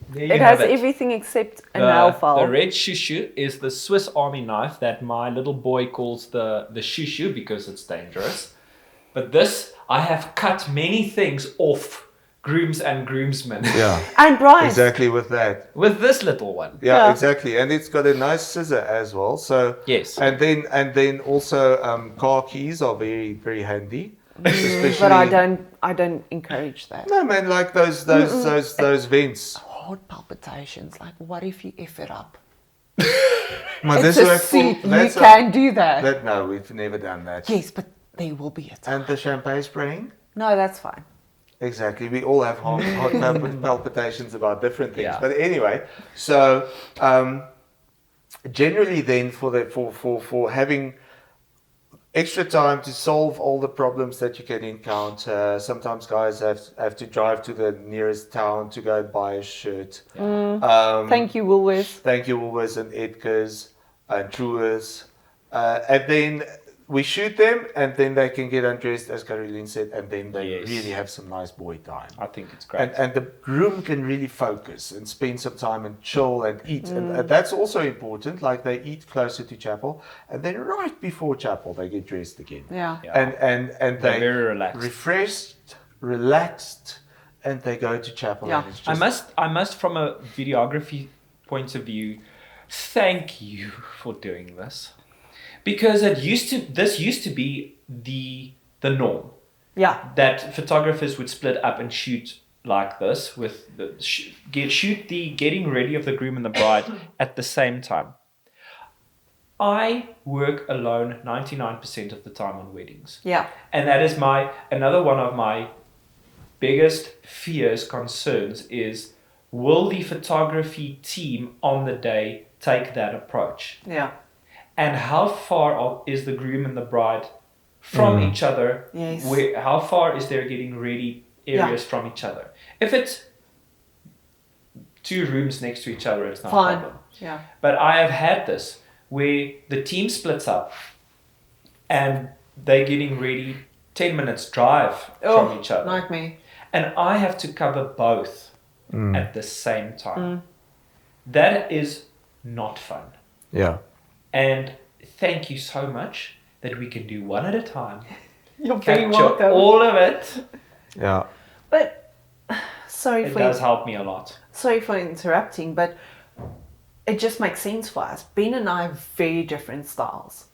there you It have has everything except a nail The file. red shushu is the Swiss Army knife that my little boy calls the shushu because it's dangerous. But this, I have cut many things off grooms and groomsmen Yeah, And Brian. exactly with that. with this little one. Yeah, Yeah. exactly, and it's got a nice scissor as well. So Yes. and then also car keys are very very handy. Especially, But I don't encourage that. No man, like those vents. Heart palpitations. Like, what if you F it up? Man, It's this a way suit. You that's can do that. that. No, we've never done that. Yes, but there will be a time. And the champagne spraying. No, that's fine. Exactly. We all have heart palpitations about different things. Yeah. But anyway, so generally then for having extra time to solve all the problems that you can encounter, sometimes guys have to drive to the nearest town to go and buy a shirt. Thank you, Woolworths. Thank you, Woolworths and Edgar's and Truers. And then we shoot them, and then they can get undressed, as Caroline said, and then they Yes. really have some nice boy time. I think it's great. And the groom can really focus and spend some time and chill and eat. And that's also important. Like they eat closer to chapel, and then right before chapel, they get dressed again. Yeah. Yeah. And They're they very relaxed. refreshed, relaxed, and they go to chapel. Yeah. And it's just, I must, from a videography point of view, thank you for doing this, because this used to be the norm, Yeah. that photographers would split up and shoot like this with the shoot the getting ready of the groom and the bride at the same time. I work alone 99% of the time on weddings. Yeah. And that is another one of my biggest fears, concerns is, will the photography team on the day take that approach? Yeah. And how far is the groom and the bride from each other? Yes. How far is their getting ready areas from each other? If it's 2 rooms next to each other, it's not a problem. Yeah. But I have had this where the team splits up and they're getting ready 10 minutes drive from each other. Nightmare. And I have to cover both at the same time. That is not fun. Yeah. And thank you so much that we can do one at a time. You're very Capture welcome. all of it. Yeah. But It does help me a lot. sorry for interrupting, but it just makes sense for us. Ben and I have very different styles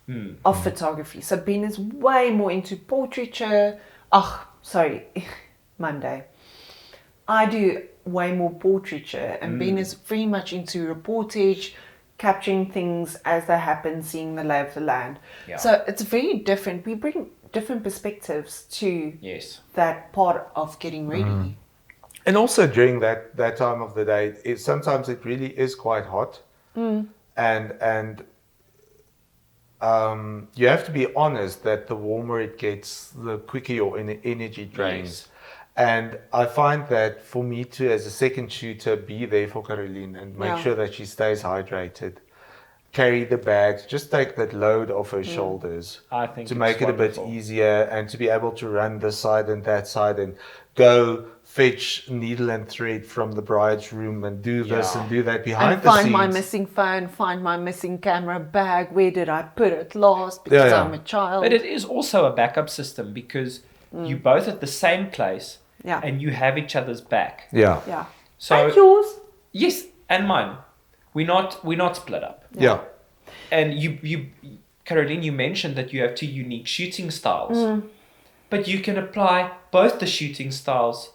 of photography. So Ben is way more into portraiture. Monday. I do way more portraiture, and Ben is very much into reportage, capturing things as they happen, seeing the lay of the land. Yeah. So it's very different. We bring different perspectives to Yes. that part of getting ready. And also during that time of the day, sometimes it really is quite hot, and you have to be honest that the warmer it gets, the quicker your energy drains. Yes. And I find that for me to, as a second shooter, be there for Caroline and make sure that she stays hydrated, carry the bags, just take that load off her shoulders. I think to it's make it wonderful. a bit easier, and to be able to run this side and that side and go fetch needle and thread from the bride's room and do this and do that behind And the find scenes. my missing phone, find my missing camera bag. Where did I put it last? Because I'm a child. But it is also a backup system because you both at the same place and you have each other's back. Yeah. Yeah. So And yours. yes, and mine. We're not split up. Yeah. And you Caroline, you mentioned that you have 2 unique shooting styles. But you can apply both the shooting styles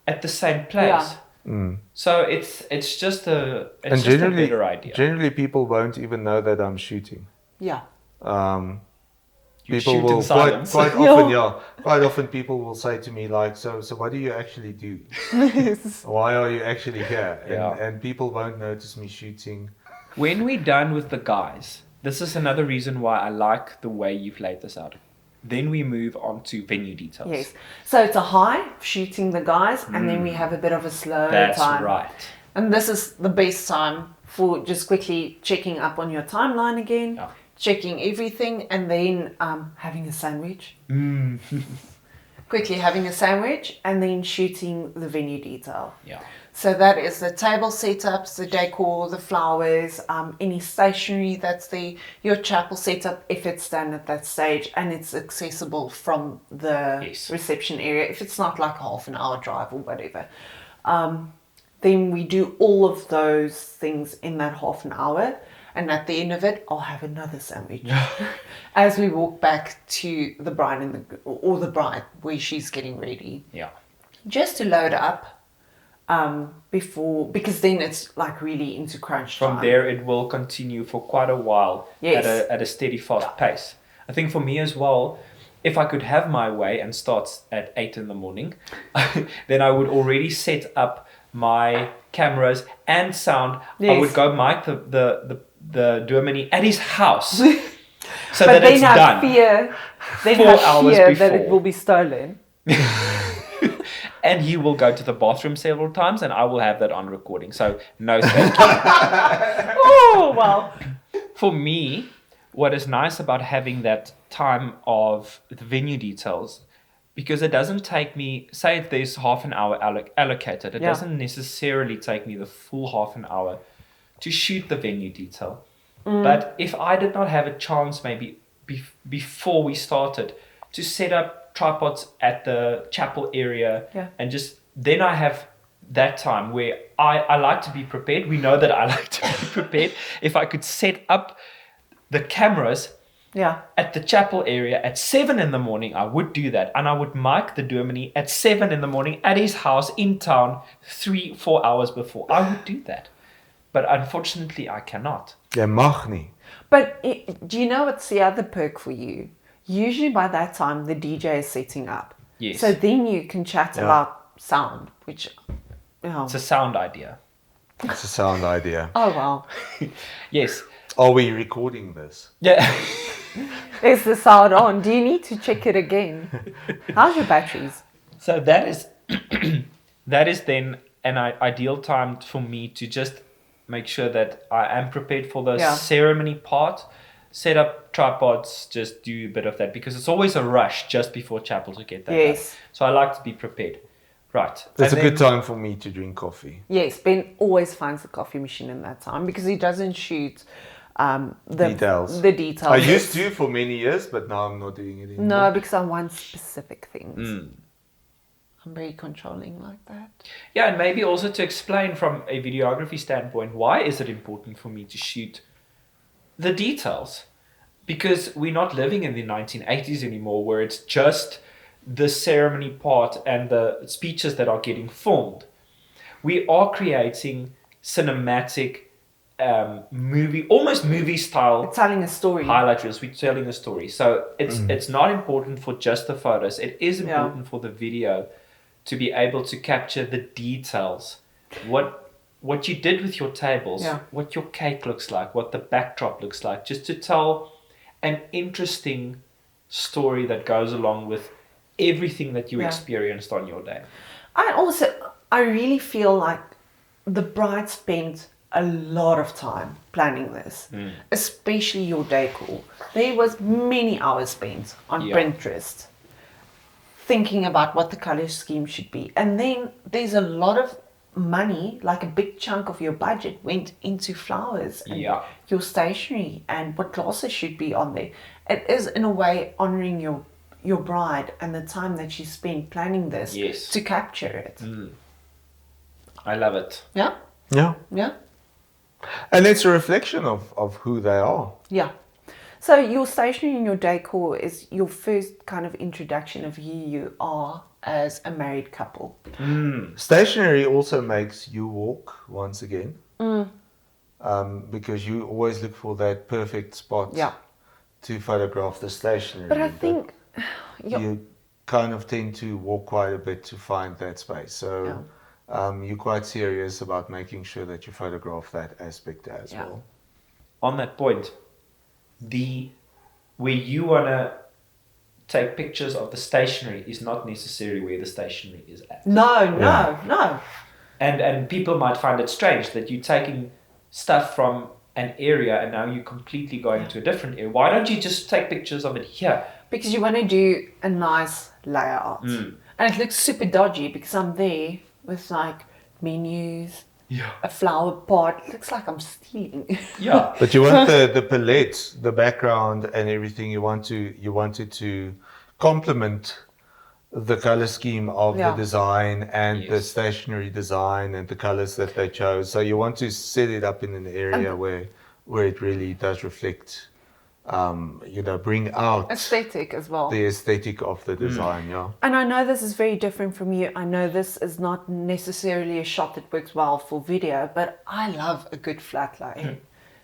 at the same place. So it's just a better idea. Generally, people won't even know that I'm shooting. Yeah. You People shoot will in silence. quite often, quite often people will say to me like, so what do you actually do? Why are you actually here? And people won't notice me shooting. When we're done with the guys, this is another reason why I like the way you've laid this out. Then we move on to venue details. Yes. So it's a high, shooting the guys, and then we have a bit of a slow That's time. right. And this is the best time for just quickly checking up on your timeline again, checking everything, and then having a sandwich. Quickly having a sandwich, and then shooting the venue detail. Yeah. So that is the table setups, the decor, the flowers, any stationery that's there, your chapel setup if it's done at that stage and it's accessible from the reception area, if it's not like a half an hour drive or whatever. Then we do all of those things in that half an hour, and at the end of it, I'll have another sandwich as we walk back to the bride or the bride where she's getting ready. Yeah. Just to load up. Before, because then it's like really into crunch time. From there, it will continue for quite a while at a steady, fast pace. I think for me as well, if I could have my way and start at 8 in the morning, then I would already set up my cameras and sound. I would go mic the Dominee at his house, so that it's done. Then 4 hours fear before. that it will be stolen. And he will go to the bathroom several times, and I will have that on recording. So no thank you. Oh, well. For me, what is nice about having that time of the venue details, because it doesn't take me, say if there's half an hour allocated, it doesn't necessarily take me the full half an hour to shoot the venue detail. But if I did not have a chance maybe before we started to set up tripods at the chapel area and just then I have that time where I like to be prepared. We know that I like to be prepared. If I could set up the cameras Yeah. at the chapel area at 7 in the morning, I would do that. And I would mic the dominee at 7 in the morning at his house in town 3-4 hours before. I would do that. But unfortunately, I cannot. Jy mag nie. But do you know what's the other perk for you? Usually by that time, the DJ is setting up. Yes. So then you can chat about sound, which, It's a sound idea. It's a sound idea. oh, well. Yes. Are we recording this? Yeah. Is the sound on? Do you need to check it again? How's your batteries? So that is that is then an ideal time for me to just make sure that I am prepared for the ceremony part. Set up tripods, just do a bit of that, because it's always a rush just before chapel to get that done. So I like to be prepared. Right. It's a good time for me to drink coffee. Yes, Ben always finds the coffee machine in that time because he doesn't shoot the Details. The details. I used to for many years, but now I'm not doing it anymore. No, because I want specific things. I'm very controlling like that. Yeah, and maybe also to explain from a videography standpoint, why is it important for me to shoot the details? Because we're not living in the 1980s anymore, where it's just the ceremony part and the speeches that are getting filmed. We are creating cinematic movie, almost movie style. It's telling a story. Highlight reels. We're telling a story. So it's not important for just the photos. It is important for the video to be able to capture the details. What you did with your tables, what your cake looks like, what the backdrop looks like, just to tell an interesting story that goes along with everything that you experienced on your day. I really feel like the bride spent a lot of time planning this, especially your decor. There was many hours spent on Pinterest thinking about what the color scheme should be. And then there's a lot of money, like a big chunk of your budget went into flowers and your stationery and what glasses should be on there. It is in a way honoring your bride and the time that she spent planning this to capture it. I love it. Yeah? Yeah. Yeah? And it's a reflection of who they are. Yeah. So your stationery and your decor is your first kind of introduction of who you are as a married couple. Stationery also makes you walk once again. Because you always look for that perfect spot to photograph the stationery. But I think you kind of tend to walk quite a bit to find that space. So you're quite serious about making sure that you photograph that aspect as well. On that point, where you want to take pictures of the stationery is not necessarily where the stationery is at. No. And people might find it strange that you're taking stuff from an area and now you're completely going to a different area. Why don't you just take pictures of it here? Because you want to do a nice layout. And it looks super dodgy because I'm there with like menus, a flower pot. It looks like I'm stealing. But you want the palette, the background and everything, you want it to complement the color scheme of the design and the stationery design and the colors that they chose. So you want to set it up in an area where it really does reflect, bring out aesthetic as well. The aesthetic of the design, And I know this is very different from you. I know this is not necessarily a shot that works well for video, but I love a good flat lay.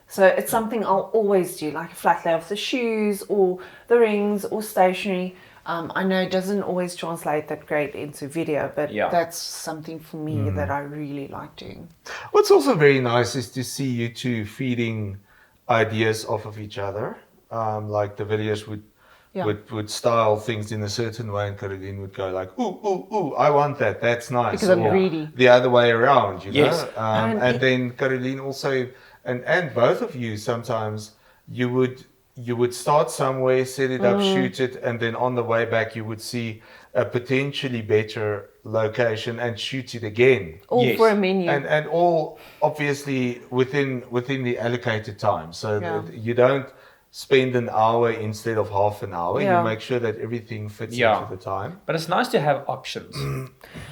So it's something I'll always do, like a flat lay of the shoes or the rings or stationery. I know it doesn't always translate that great into video, but that's something for me that I really like doing. What's also very nice is to see you two feeding ideas off of each other. Like the videos would style things in a certain way, and Caroline would go like, ooh, I want that. That's nice. Because I'm greedy. The other way around, you Yes. know. And then Caroline also, and both of you sometimes you would start somewhere, set it up, shoot it, and then on the way back you would see a potentially better location and shoot it again. All for a menu. And all obviously within the allocated time. So that you don't spend an hour instead of half an hour. You make sure that everything fits into the time. But it's nice to have options.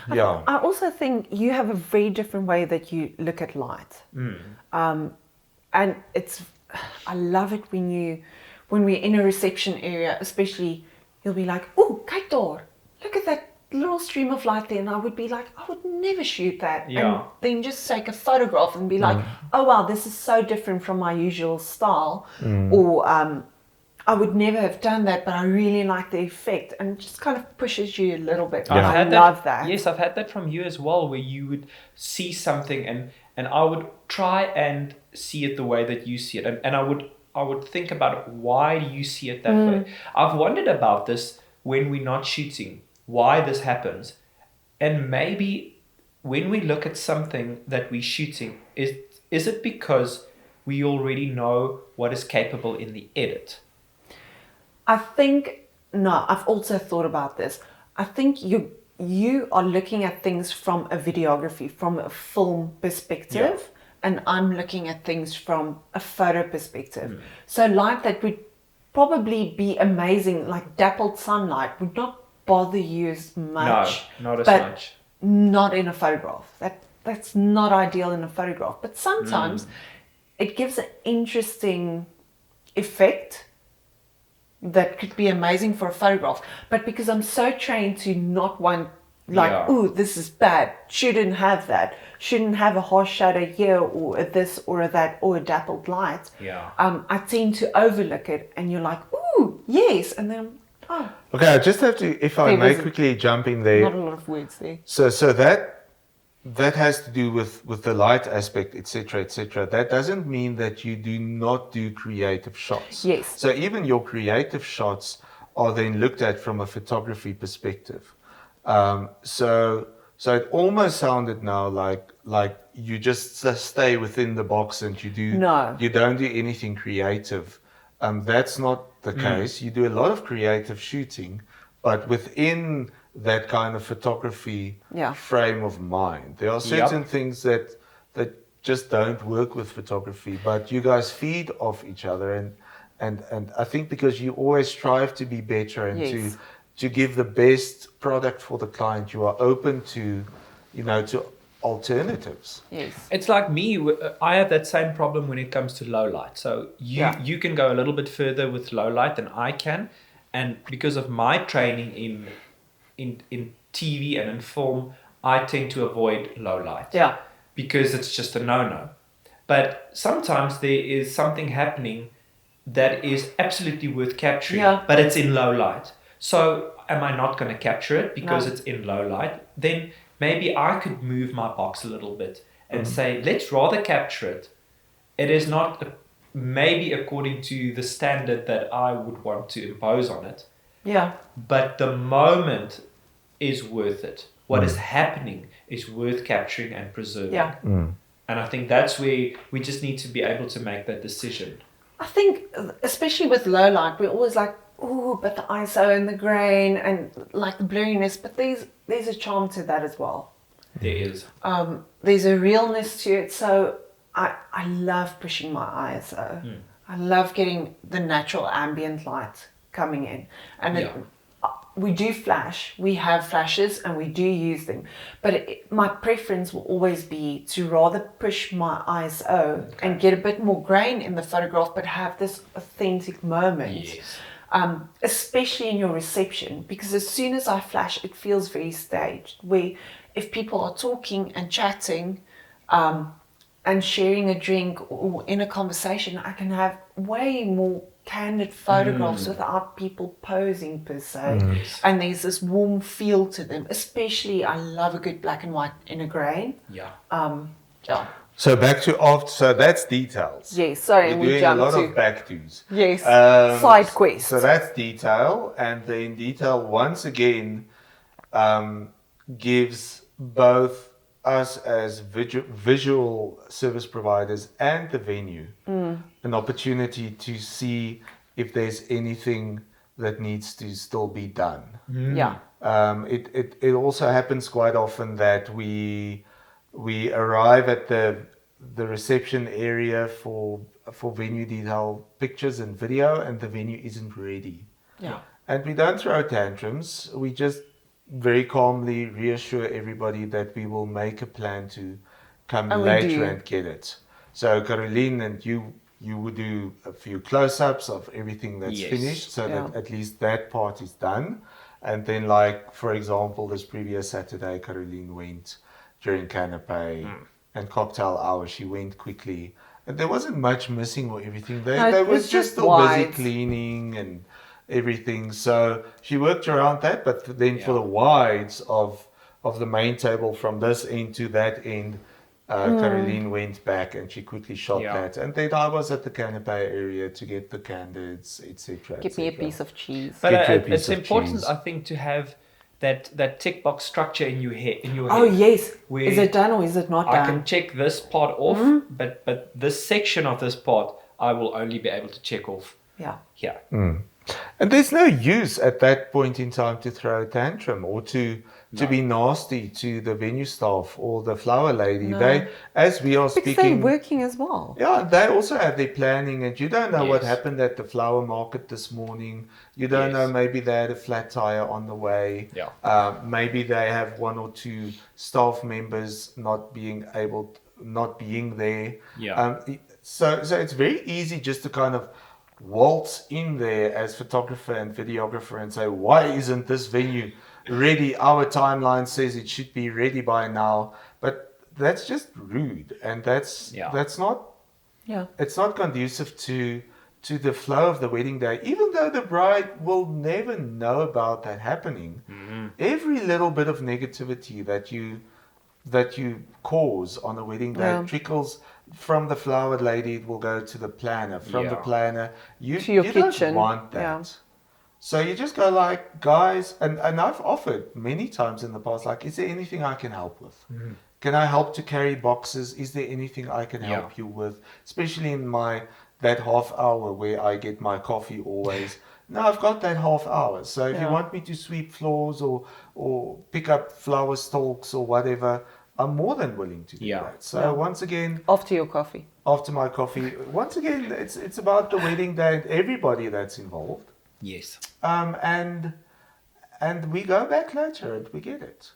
I also think you have a very different way that you look at light. And I love it when when we're in a reception area, especially, you'll be like, oh, kyk daar, look at that little stream of light there. And I would be like, I would never shoot that. Yeah. And then just take a photograph and be like, oh, wow, this is so different from my usual style. Or I would never have done that, but I really like the effect. And it just kind of pushes you a little bit. I've I had love that. Yes, I've had that from you as well, where you would see something and I would try and see it the way that you see it. And I would think about it, why do you see it that way? I've wondered about this when we're not shooting, why this happens. And maybe when we look at something that we're shooting, is it because we already know what is capable in the edit? I think, no, I've also thought about this. I think you are looking at things from a videography, from a film perspective, and I'm looking at things from a photo perspective. So light that would probably be amazing, like dappled sunlight, would not bother you as much. No, not as but much. Not in a photograph. That's not ideal in a photograph. But sometimes it gives an interesting effect that could be amazing for a photograph. But because I'm so trained to not want, like, ooh, this is bad, shouldn't have that, shouldn't have a harsh shadow here, or a this or a that, or a dappled light, I tend to overlook it, and you're like, ooh, yes, and then, oh. Okay, I just have to, if I may quickly jump in there. Not a lot of words there. So that has to do with the light aspect, etc., etc. That doesn't mean that you do not do creative shots. Yes. So even your creative shots are then looked at from a photography perspective. So it almost sounded now like you just stay within the box and you don't do anything creative. That's not the case. You do a lot of creative shooting, but within that kind of photography frame of mind. There are certain things that just don't work with photography, but you guys feed off each other, and I think because you always strive to be better and to give the best product for the client, you are open to to alternatives. Yes. It's like me, I have that same problem when it comes to low light. So you can go a little bit further with low light than I can, and because of my training in TV and in film, I tend to avoid low light. Yeah. Because it's just a no-no. But sometimes there is something happening that is absolutely worth capturing, but it's in low light. So am I not going to capture it because it's in low light? Then maybe I could move my box a little bit and say, let's rather capture it. It is not maybe according to the standard that I would want to impose on it. Yeah. But the moment is worth it. What is happening is worth capturing and preserving. Yeah. And I think that's where we just need to be able to make that decision. I think, especially with low light, we're always like, ooh, but the ISO and the grain and like the blurriness, but there's a charm to that as well. There is. There's a realness to it. So I love pushing my ISO. I love getting the natural ambient light coming in. And we do flash. We have flashes and we do use them. But my preference will always be to rather push my ISO and get a bit more grain in the photograph, but have this authentic moment. Yes. Especially in your reception, because as soon as I flash, it feels very staged. Where if people are talking and chatting and sharing a drink or in a conversation, I can have way more candid photographs without people posing per se. And there's this warm feel to them. Especially, I love a good black and white in a grain. So back to so that's details. Yes, sorry, We're we doing a jumped lot to of back-tos. yes, side quest. So that's detail, and then detail once again gives both us as visual service providers and the venue an opportunity to see if there's anything that needs to still be done. It also happens quite often that we arrive at the reception area for venue detail pictures and video, and the venue isn't ready. And we don't throw tantrums. We just very calmly reassure everybody that we will make a plan to come later and get it. So Caroline, and you you would do a few close-ups of everything that's Yes. finished, so that Yeah. at least that part is done. And then, like, for example, this previous Saturday, Caroline went during canapé and cocktail hour. She went quickly, and there wasn't much missing or everything. They, No, they it was was just just still busy wides. cleaning and everything. So she worked around that, but then for Yeah. the wides of the main table from this end to that end, Caroline went back and she quickly shot Yeah. that. And then I was at the canapé area to get the candids, etc. Give me a piece of cheese. But Get you a piece it's of important, cheese. I think, to have that tick box structure in your head. Oh yes. Where Is it done or is it not I done? can check this part off, but this section of this part I will only be able to check off Yeah. here. And there's no use at that point in time to throw a tantrum or to be nasty to the venue staff or the flower lady. No. They, as we are Because they're speaking, working as well. yeah, they also have their planning, and you don't know what Yes. happened at the flower market this morning. You don't know, Yes. maybe they had a flat tire on the way. Yeah. Maybe they have one or two staff members not being there. Yeah. So it's very easy just to kind of waltz in there as photographer and videographer and say, why isn't this venue ready? Our timeline says it should be ready by now. But that's just rude, and that's not Yeah. it's not conducive to the flow of the wedding day. Even though the bride will never know about that happening, every little bit of negativity that you cause on a wedding day Yeah. trickles from the flower lady. It will go to the planner. From the Yeah. planner, To your you kitchen. don't want that. Yeah. So you just go like, guys, and I've offered many times in the past, like, is there anything I can help with? Can I help to carry boxes? Is there anything I can help you with? Especially in that half hour where I get my coffee always. No, I've got that half hour. So if you want me to sweep floors or pick up flower stalks or whatever, I'm more than willing to do that. So once again, After your coffee. after my coffee, once again, it's about the wedding day and everybody that's involved. Yes. And we go back later and we get it.